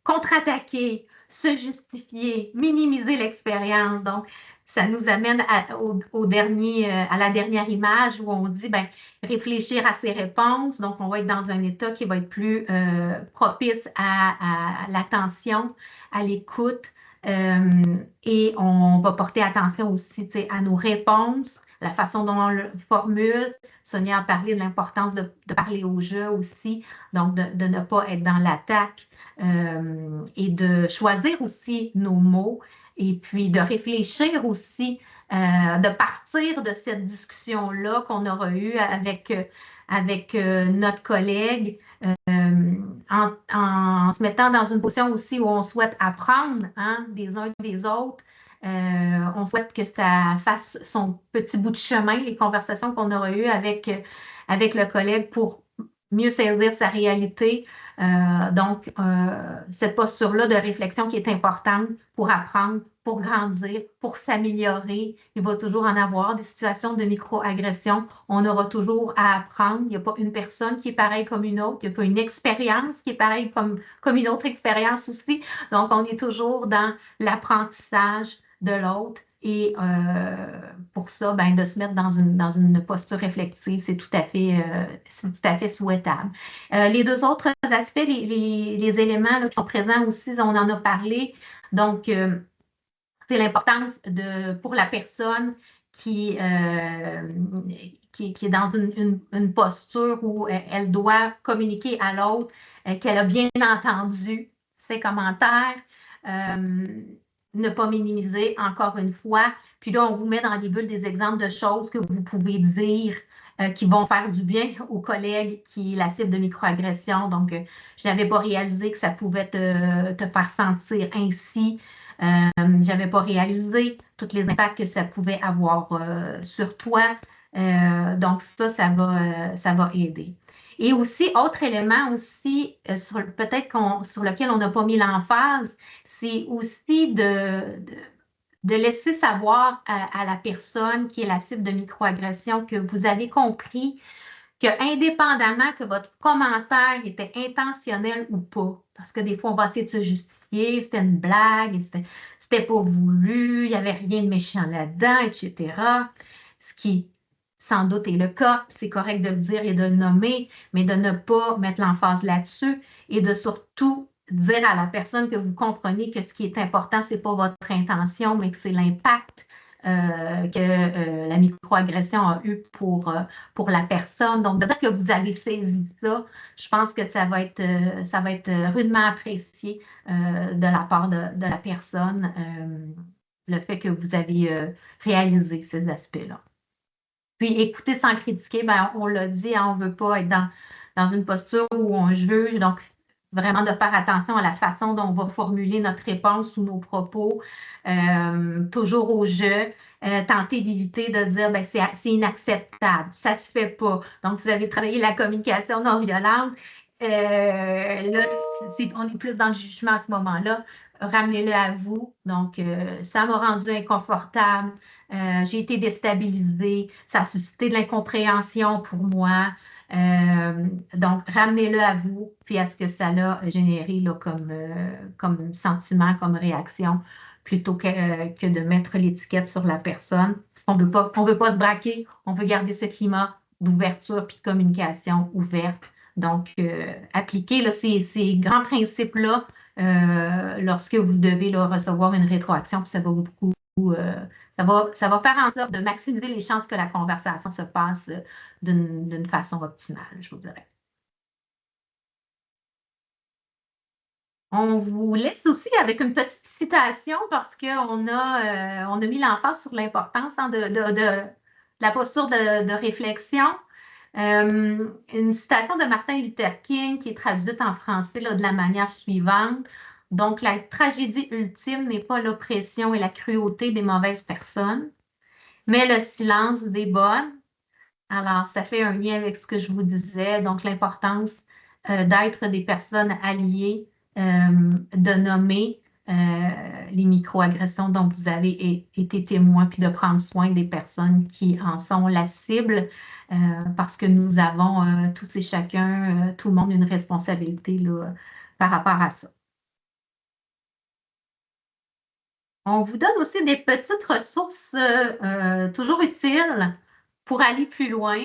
contre-attaquer, se justifier, minimiser l'expérience. Donc, ça nous amène à la dernière image où on dit, ben, réfléchir à ses réponses. Donc, on va être dans un état qui va être plus propice à l'attention, à l'écoute. Et on va porter attention aussi à nos réponses, la façon dont on le formule. Sonia a parlé de l'importance de parler au jeu aussi, donc de ne pas être dans l'attaque et de choisir aussi nos mots et puis de réfléchir aussi, de partir de cette discussion-là qu'on aura eue avec notre collègue en se mettant dans une position aussi où on souhaite apprendre des uns des autres. On souhaite que ça fasse son petit bout de chemin, les conversations qu'on aura eues avec le collègue pour mieux saisir sa réalité. Donc, cette posture-là de réflexion qui est importante pour apprendre, pour grandir, pour s'améliorer. Il va toujours en avoir des situations de microagression. On aura toujours à apprendre. Il n'y a pas une personne qui est pareille comme une autre. Il n'y a pas une expérience qui est pareille comme une autre expérience aussi. Donc, on est toujours dans l'apprentissage de l'autre. Et pour ça, ben, de se mettre dans une posture réflexive, c'est tout à fait souhaitable. Les deux autres aspects, les éléments là, qui sont présents aussi, on en a parlé. Donc, c'est l'importance pour la personne qui est dans une posture où elle doit communiquer à l'autre, qu'elle a bien entendu ses commentaires. Ne pas minimiser, encore une fois. Puis là, on vous met dans les bulles des exemples de choses que vous pouvez dire qui vont faire du bien aux collègues qui est la cible de microagression. Donc, je n'avais pas réalisé que ça pouvait te faire sentir ainsi. Je n'avais pas réalisé tous les impacts que ça pouvait avoir sur toi. Donc, ça va aider. Et aussi, autre élément aussi, peut-être sur lequel on n'a pas mis l'emphase, c'est aussi de laisser savoir à la personne qui est la cible de microagression que vous avez compris que indépendamment que votre commentaire était intentionnel ou pas, parce que des fois, on va essayer de se justifier, c'était une blague, c'était pas voulu, il n'y avait rien de méchant là-dedans, etc. Ce qui sans doute est le cas, c'est correct de le dire et de le nommer, mais de ne pas mettre l'emphase là-dessus et de surtout dire à la personne que vous comprenez que ce qui est important, ce n'est pas votre intention, mais que c'est l'impact que la microagression a eu pour la personne. Donc, de dire que vous avez saisi ça, je pense que ça va être rudement apprécié de la part de la personne, le fait que vous avez réalisé ces aspects-là. Puis écouter sans critiquer, ben, on l'a dit, on ne veut pas être dans une posture où on juge. Donc, vraiment de faire attention à la façon dont on va formuler notre réponse ou nos propos, toujours au jeu, tenter d'éviter de dire ben, c'est inacceptable, ça ne se fait pas. Donc, si vous avez travaillé la communication non violente, là, on est plus dans le jugement à ce moment-là. Ramenez-le à vous. Donc, ça m'a rendu inconfortable. J'ai été déstabilisée. Ça a suscité de l'incompréhension pour moi. Donc, ramenez-le à vous, puis à ce que ça l'a généré là, comme sentiment, comme réaction, plutôt que de mettre l'étiquette sur la personne. Parce qu'on ne veut pas se braquer, on veut garder ce climat d'ouverture puis de communication ouverte. Donc, appliquez là, ces grands principes-là lorsque vous devez là, recevoir une rétroaction, puis ça va beaucoup ça va faire en sorte de maximiser les chances que la conversation se passe d'une façon optimale, je vous dirais. On vous laisse aussi avec une petite citation parce qu'on a mis l'emphase sur l'importance de la posture de réflexion. Une citation de Martin Luther King qui est traduite en français là, de la manière suivante. Donc, la tragédie ultime n'est pas l'oppression et la cruauté des mauvaises personnes, mais le silence des bonnes. Alors, ça fait un lien avec ce que je vous disais, donc l'importance d'être des personnes alliées, de nommer les microagressions dont vous avez été témoin, puis de prendre soin des personnes qui en sont la cible, parce que nous avons tous et chacun, tout le monde, une responsabilité là, par rapport à ça. On vous donne aussi des petites ressources toujours utiles pour aller plus loin.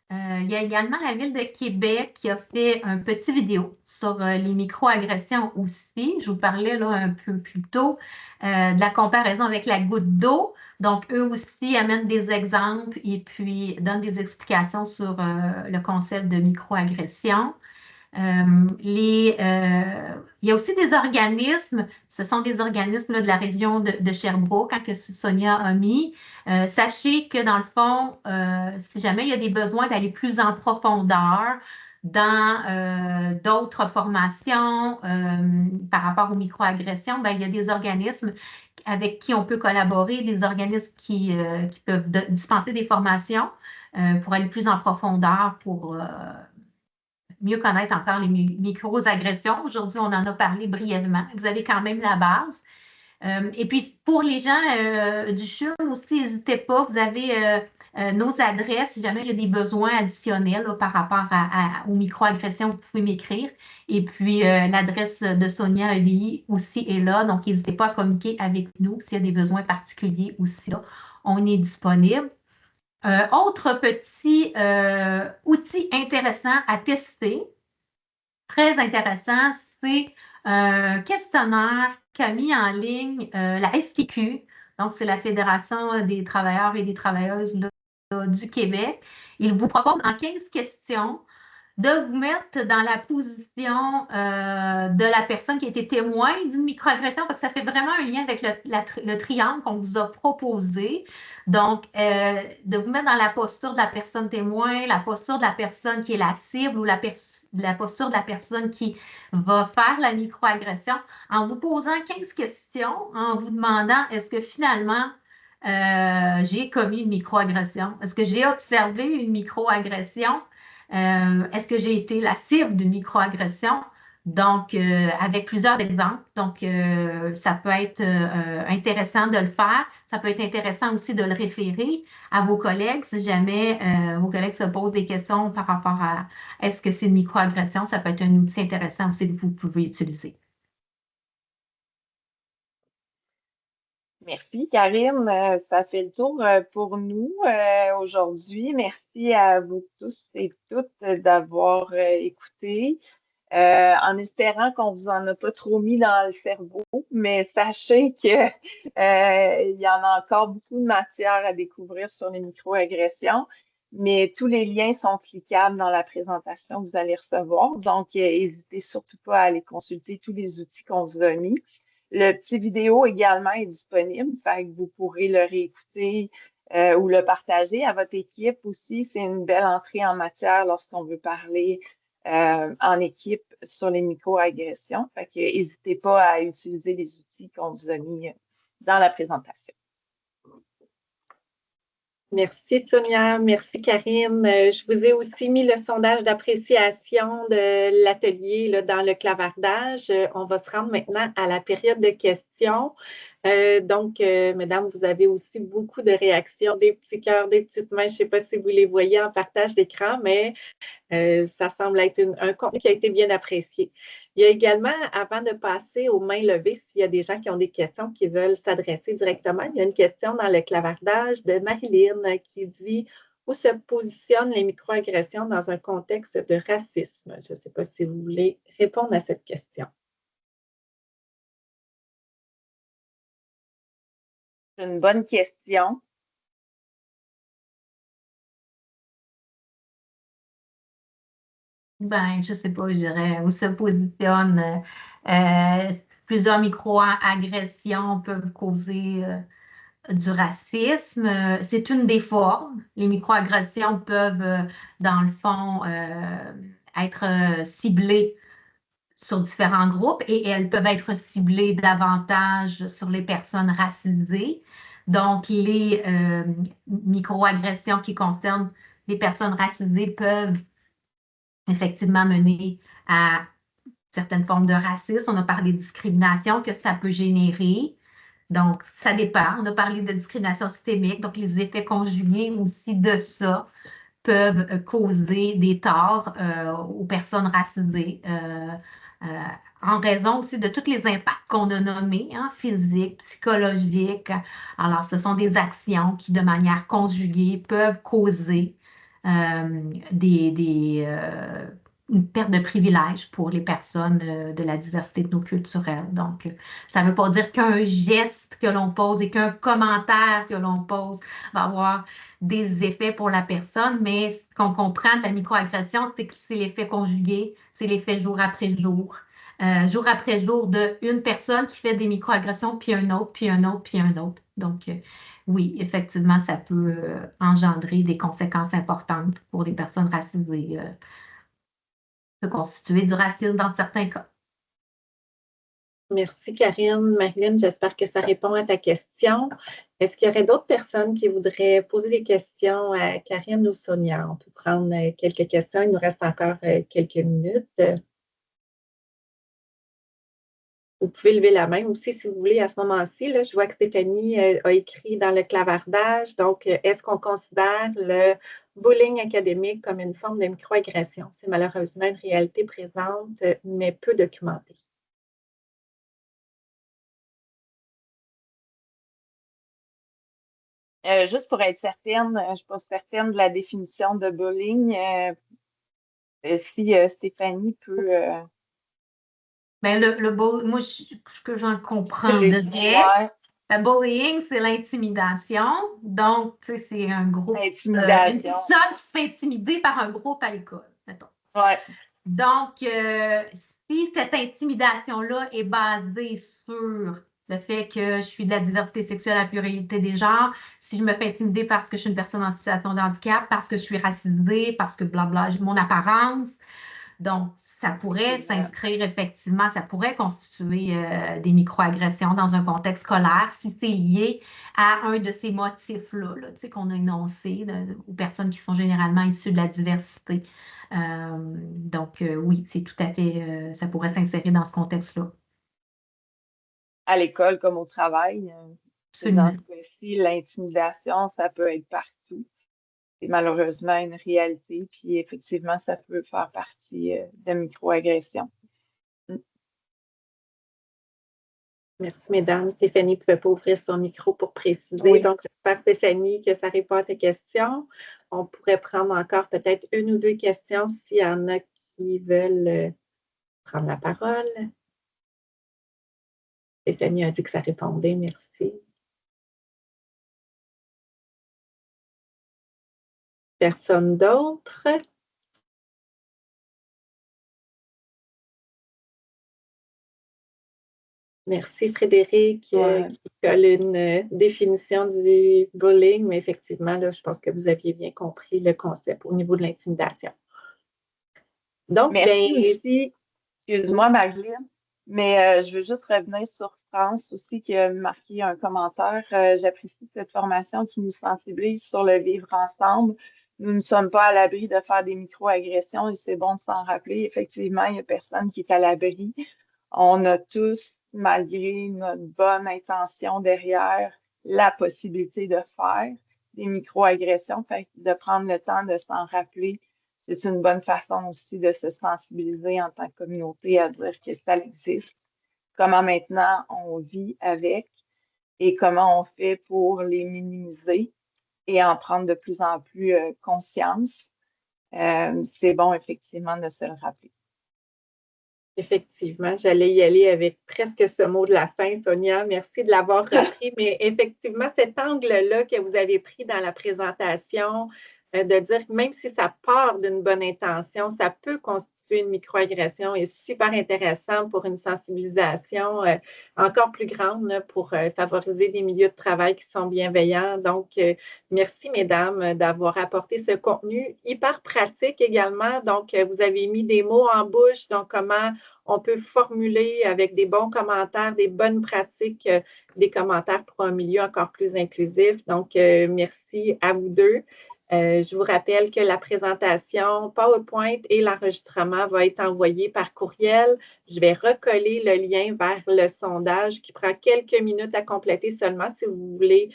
Il y a également la Ville de Québec qui a fait un petit vidéo sur les microagressions aussi. Je vous parlais là un peu plus tôt de la comparaison avec la goutte d'eau. Donc, eux aussi amènent des exemples et puis donnent des explications sur le concept de microagression. Il y a aussi des organismes, ce sont des organismes là, de la région de Sherbrooke, hein, que Sonia a mis. Sachez que dans le fond, si jamais il y a des besoins d'aller plus en profondeur dans d'autres formations par rapport aux microagressions, ben, il y a des organismes avec qui on peut collaborer, des organismes qui peuvent dispenser des formations pour aller plus en profondeur pour mieux connaître encore les micro-agressions. Aujourd'hui, on en a parlé brièvement. Vous avez quand même la base. Et puis, pour les gens du CHUM aussi, n'hésitez pas. Vous avez nos adresses. Si jamais il y a des besoins additionnels là, par rapport aux micro-agressions, vous pouvez m'écrire. Et puis, l'adresse de Sonia EDI aussi est là. Donc, n'hésitez pas à communiquer avec nous s'il y a des besoins particuliers aussi. Là, on est disponible. Autre petit outil intéressant à tester, très intéressant, c'est un questionnaire qu'a mis en ligne la FTQ. Donc, c'est la Fédération des travailleurs et des travailleuses là, du Québec. Il vous propose en 15 questions de vous mettre dans la position de la personne qui a été témoin d'une microagression. Donc, ça fait vraiment un lien avec le triangle qu'on vous a proposé. Donc, de vous mettre dans la posture de la personne témoin, la posture de la personne qui est la cible ou la posture de la personne qui va faire la microagression en vous posant 15 questions, en vous demandant est-ce que finalement, j'ai commis une microagression? Est-ce que j'ai observé une microagression? Est-ce que j'ai été la cible d'une microagression? Donc, avec plusieurs exemples. Donc, ça peut être intéressant de le faire. Ça peut être intéressant aussi de le référer à vos collègues si jamais vos collègues se posent des questions par rapport à est-ce que c'est une microagression. Ça peut être un outil intéressant aussi que vous pouvez utiliser. Merci, Karine. Ça fait le tour pour nous aujourd'hui. Merci à vous tous et toutes d'avoir écouté. En espérant qu'on vous en a pas trop mis dans le cerveau, mais sachez que il y en a encore beaucoup de matière à découvrir sur les microagressions, mais tous les liens sont cliquables dans la présentation que vous allez recevoir. Donc, n'hésitez surtout pas à aller consulter tous les outils qu'on vous a mis. Le petit vidéo également est disponible, fait que vous pourrez le réécouter ou le partager à votre équipe aussi. C'est une belle entrée en matière lorsqu'on veut parler en équipe sur les microagressions. Fait que n'hésitez pas à utiliser les outils qu'on vous a mis dans la présentation. Merci Sonia, merci Karine. Je vous ai aussi mis le sondage d'appréciation de l'atelier dans le clavardage. On va se rendre maintenant à la période de questions. Mesdames, vous avez aussi beaucoup de réactions, des petits cœurs, des petites mains. Je ne sais pas si vous les voyez en partage d'écran, mais ça semble être un contenu qui a été bien apprécié. Il y a également, avant de passer aux mains levées, s'il y a des gens qui ont des questions qui veulent s'adresser directement, il y a une question dans le clavardage de Marilyn qui dit « Où se positionnent les microagressions dans un contexte de racisme? » Je ne sais pas si vous voulez répondre à cette question. C'est une bonne question. Ben, je sais pas, je dirais où se positionne. Plusieurs micro-agressions peuvent causer du racisme. C'est une des formes. Les microagressions peuvent, dans le fond, être ciblées sur différents groupes et elles peuvent être ciblées davantage sur les personnes racisées. Donc, les microagressions qui concernent les personnes racisées peuvent effectivement mener à certaines formes de racisme. On a parlé de discrimination que ça peut générer. Donc, ça dépend. On a parlé de discrimination systémique. Donc, les effets conjugués aussi de ça peuvent causer des torts aux personnes racisées euh, en raison aussi de tous les impacts qu'on a nommés, hein, physiques, psychologiques. Alors, ce sont des actions qui, de manière conjuguée, peuvent causer une perte de privilèges pour les personnes de la diversité culturelle. Donc, ça ne veut pas dire qu'un geste que l'on pose et qu'un commentaire que l'on pose va avoir des effets pour la personne, mais ce qu'on comprend de la microagression, c'est que c'est l'effet conjugué, c'est l'effet jour après jour. Jour après jour d'une personne qui fait des microagressions, puis un autre, puis un autre, puis un autre. Donc, oui, effectivement, ça peut engendrer des conséquences importantes pour les personnes racisées. Peut constituer du racisme dans certains cas. Merci, Karine. Marilyn, j'espère que ça répond à ta question. Est-ce qu'il y aurait d'autres personnes qui voudraient poser des questions à Karine ou Sonia? On peut prendre quelques questions. Il nous reste encore quelques minutes. Vous pouvez lever la main aussi si vous voulez à ce moment-ci. Je vois que Stéphanie a écrit dans le clavardage. Donc, est-ce qu'on considère le bullying académique comme une forme de microagression? C'est malheureusement une réalité présente, mais peu documentée. Juste pour être certaine, je ne suis pas certaine de la définition de bullying. Si Stéphanie peut. Ben, moi, ce que j'en comprendrais, le bullying, c'est l'intimidation. Donc, tu sais, c'est un groupe, une personne qui se fait intimider par un groupe à l'école, mettons. Ouais. Donc, si cette intimidation-là est basée sur le fait que je suis de la diversité sexuelle à la pluralité des genres, si je me fais intimider parce que je suis une personne en situation de handicap, parce que je suis racisée, parce que blabla, mon apparence, donc, ça pourrait s'inscrire effectivement, ça pourrait constituer des microagressions dans un contexte scolaire si c'est lié à un de ces motifs-là, tu sais, qu'on a énoncés aux personnes qui sont généralement issues de la diversité. Oui, c'est tout à fait, ça pourrait s'insérer dans ce contexte-là. À l'école comme au travail. Absolument. Dans ce cas-ci, l'intimidation, ça peut être partout. C'est malheureusement une réalité, puis effectivement, ça peut faire partie de microagressions. Merci, mesdames. Stéphanie ne pouvait pas ouvrir son micro pour préciser. Oui. Donc, j'espère, Stéphanie, que ça répond à tes questions. On pourrait prendre encore peut-être une ou deux questions s'il y en a qui veulent prendre la parole. Stéphanie a dit que ça répondait. Merci. Personne d'autre? Merci Frédéric qui colle une définition du bullying, mais effectivement, là, je pense que vous aviez bien compris le concept au niveau de l'intimidation. Donc, merci aussi. Excuse-moi, Marilyn, mais je veux juste revenir sur France aussi qui a marqué un commentaire. J'apprécie cette formation qui nous sensibilise sur le vivre ensemble. Nous ne sommes pas à l'abri de faire des micro-agressions et c'est bon de s'en rappeler. Effectivement, il n'y a personne qui est à l'abri. On a tous malgré notre bonne intention derrière la possibilité de faire des microagressions. Fait que de prendre le temps de s'en rappeler, c'est une bonne façon aussi de se sensibiliser en tant que communauté à dire que ça existe, comment maintenant on vit avec et comment on fait pour les minimiser et en prendre de plus en plus conscience. C'est bon, effectivement, de se le rappeler. Effectivement, j'allais y aller avec presque ce mot de la fin, Sonia. Merci de l'avoir repris. Mais effectivement, cet angle-là que vous avez pris dans la présentation, de dire que même si ça part d'une bonne intention, ça peut constituer une microagression est super intéressant pour une sensibilisation encore plus grande là, pour favoriser des milieux de travail qui sont bienveillants. Donc, merci, mesdames, d'avoir apporté ce contenu hyper pratique également. Donc, vous avez mis des mots en bouche, donc comment on peut formuler avec des bons commentaires, des bonnes pratiques, des commentaires pour un milieu encore plus inclusif. Donc, merci à vous deux. Je vous rappelle que la présentation PowerPoint et l'enregistrement va être envoyé par courriel. Je vais recoller le lien vers le sondage qui prend quelques minutes à compléter seulement si vous voulez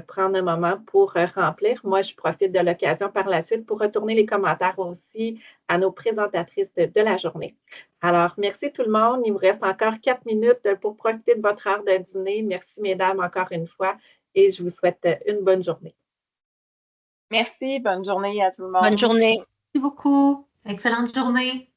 prendre un moment pour remplir. Moi, je profite de l'occasion par la suite pour retourner les commentaires aussi à nos présentatrices de la journée. Alors, merci tout le monde. Il vous reste encore 4 minutes pour profiter de votre heure de dîner. Merci, mesdames, encore une fois, et je vous souhaite une bonne journée. Merci, bonne journée à tout le monde. Bonne journée. Merci beaucoup. Excellente journée.